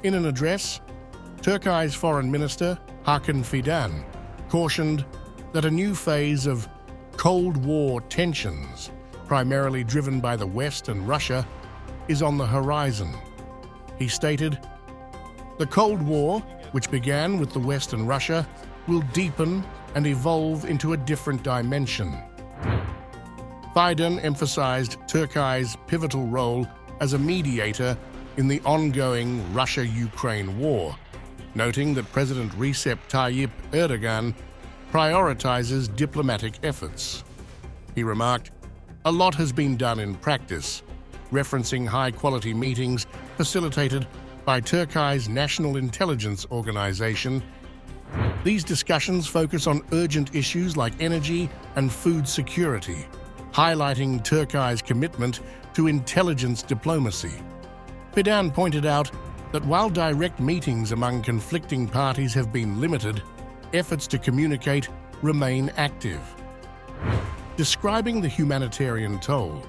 In an address, Turkey's Foreign Minister, Hakan Fidan, cautioned that a new phase of Cold War tensions, primarily driven by the West and Russia, is on the horizon. He stated, "The Cold War, which began with the West and Russia, will deepen and evolve into a different dimension." Fidan emphasized Turkey's pivotal role as a mediator in the ongoing Russia-Ukraine war, noting that President Recep Tayyip Erdogan prioritizes diplomatic efforts. He remarked, "A lot has been done in practice," referencing high-quality meetings facilitated by Turkey's National Intelligence Organization. These discussions focus on urgent issues like energy and food security, highlighting Turkey's commitment to intelligence diplomacy. Fidan pointed out that while direct meetings among conflicting parties have been limited, efforts to communicate remain active. Describing the humanitarian toll,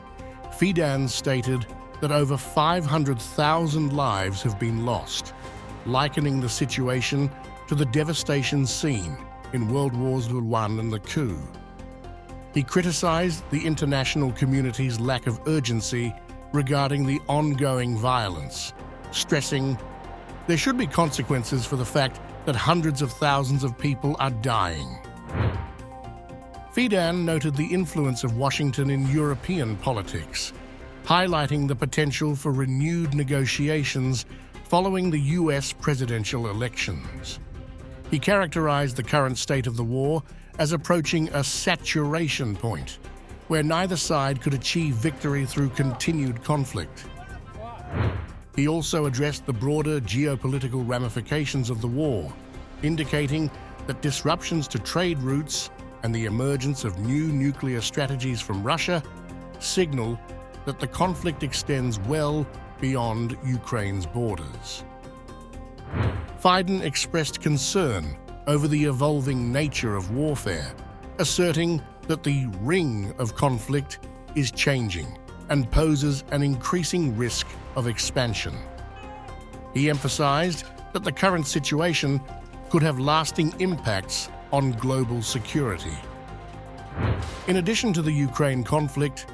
Fidan stated that over 500,000 lives have been lost, likening the situation to the devastation seen in World Wars I and the coup. He criticized the international community's lack of urgency regarding the ongoing violence, stressing there should be consequences for the fact that hundreds of thousands of people are dying. Fidan noted the influence of Washington in European politics, highlighting the potential for renewed negotiations following the US presidential elections. He characterized the current state of the war as approaching a saturation point, where neither side could achieve victory through continued conflict. He also addressed the broader geopolitical ramifications of the war, indicating that disruptions to trade routes and the emergence of new nuclear strategies from Russia signal that the conflict extends well beyond Ukraine's borders. Fidan expressed concern over the evolving nature of warfare, asserting that the ring of conflict is changing and poses an increasing risk of expansion. He emphasized that the current situation could have lasting impacts on global security. In addition to the Ukraine conflict,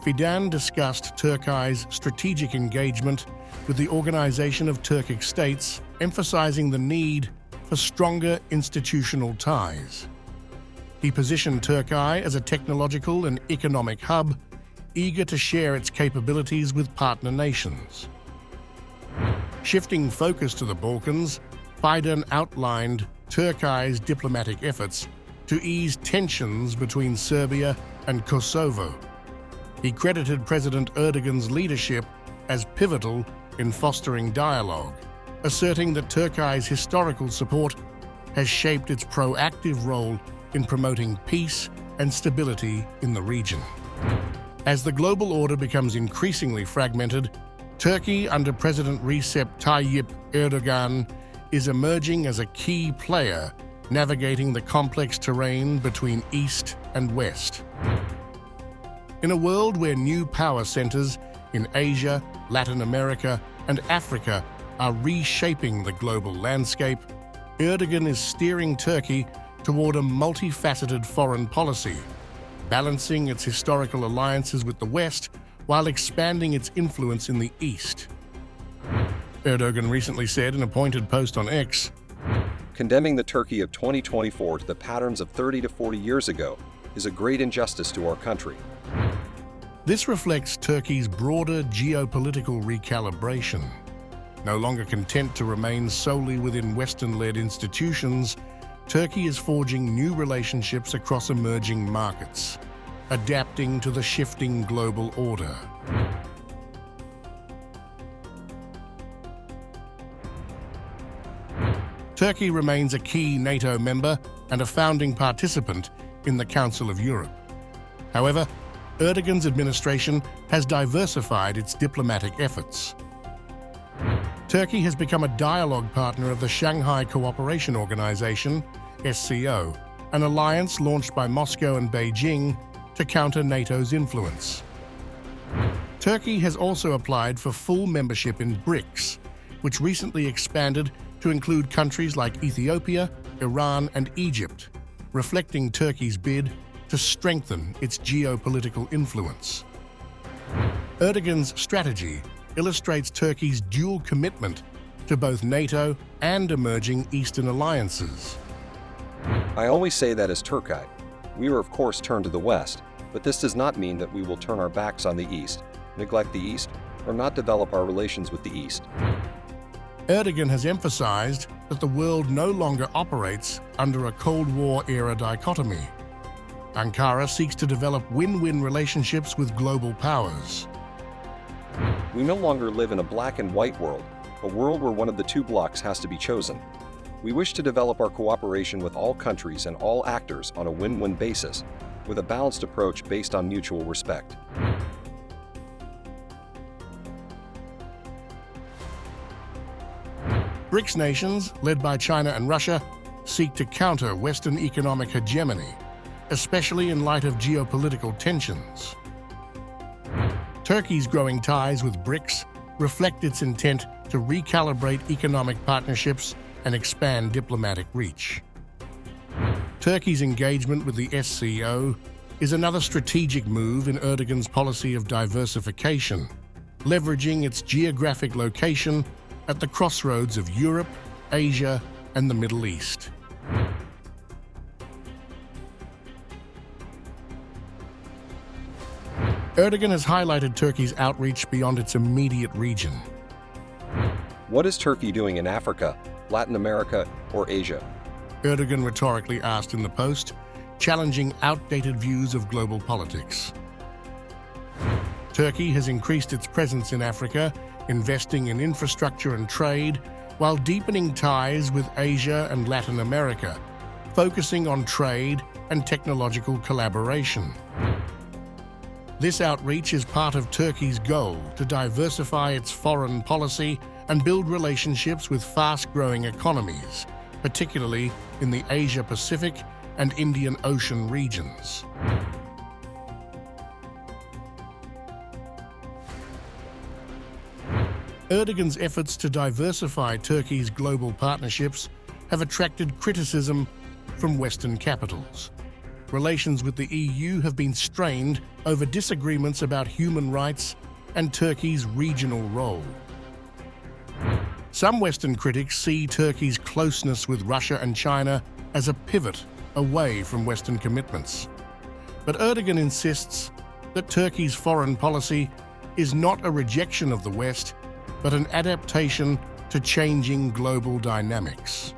Fidan discussed Turkey's strategic engagement with the Organization of Turkic States, emphasizing the need for stronger institutional ties. He positioned Turkey as a technological and economic hub, eager to share its capabilities with partner nations. Shifting focus to the Balkans, Fidan outlined Turkey's diplomatic efforts to ease tensions between Serbia and Kosovo. He credited President Erdogan's leadership as pivotal in fostering dialogue, asserting that Turkey's historical support has shaped its proactive role in promoting peace and stability in the region. As the global order becomes increasingly fragmented, Turkey under President Recep Tayyip Erdogan is emerging as a key player navigating the complex terrain between East and West. In a world where new power centers in Asia, Latin America, and Africa are reshaping the global landscape, Erdogan is steering Turkey toward a multifaceted foreign policy, balancing its historical alliances with the West while expanding its influence in the East. Erdogan recently said in a pointed post on X, "Condemning the Turkey of 2024 to the patterns of 30 to 40 years ago is a great injustice to our country." This reflects Turkey's broader geopolitical recalibration. No longer content to remain solely within Western-led institutions, Turkey is forging new relationships across emerging markets, adapting to the shifting global order. Turkey remains a key NATO member and a founding participant in the Council of Europe. However, Erdogan's administration has diversified its diplomatic efforts. Turkey has become a dialogue partner of the Shanghai Cooperation Organization, SCO, an alliance launched by Moscow and Beijing to counter NATO's influence. Turkey has also applied for full membership in BRICS, which recently expanded to include countries like Ethiopia, Iran, and Egypt, reflecting Turkey's bid to strengthen its geopolitical influence. Erdogan's strategy illustrates Turkey's dual commitment to both NATO and emerging Eastern alliances. I always say that as Turkite, we are of course turned to the West, but this does not mean that we will turn our backs on the East, neglect the East, or not develop our relations with the East. Erdogan has emphasized that the world no longer operates under a Cold War-era dichotomy. Ankara seeks to develop win-win relationships with global powers. We no longer live in a black and white world, a world where one of the two blocks has to be chosen. We wish to develop our cooperation with all countries and all actors on a win-win basis, with a balanced approach based on mutual respect. BRICS nations, led by China and Russia, seek to counter Western economic hegemony, especially in light of geopolitical tensions. Turkey's growing ties with BRICS reflect its intent to recalibrate economic partnerships and expand diplomatic reach. Turkey's engagement with the SCO is another strategic move in Erdogan's policy of diversification, leveraging its geographic location at the crossroads of Europe, Asia, and the Middle East. Erdogan has highlighted Turkey's outreach beyond its immediate region. What is Turkey doing in Africa, Latin America, or Asia? Erdogan rhetorically asked in the Post, challenging outdated views of global politics. Turkey has increased its presence in Africa, investing in infrastructure and trade, while deepening ties with Asia and Latin America, focusing on trade and technological collaboration. This outreach is part of Turkey's goal to diversify its foreign policy and build relationships with fast-growing economies, particularly in the Asia-Pacific and Indian Ocean regions. Erdogan's efforts to diversify Turkey's global partnerships have attracted criticism from Western capitals. Relations with the EU have been strained over disagreements about human rights and Turkey's regional role. Some Western critics see Turkey's closeness with Russia and China as a pivot away from Western commitments. But Erdogan insists that Turkey's foreign policy is not a rejection of the West, but an adaptation to changing global dynamics.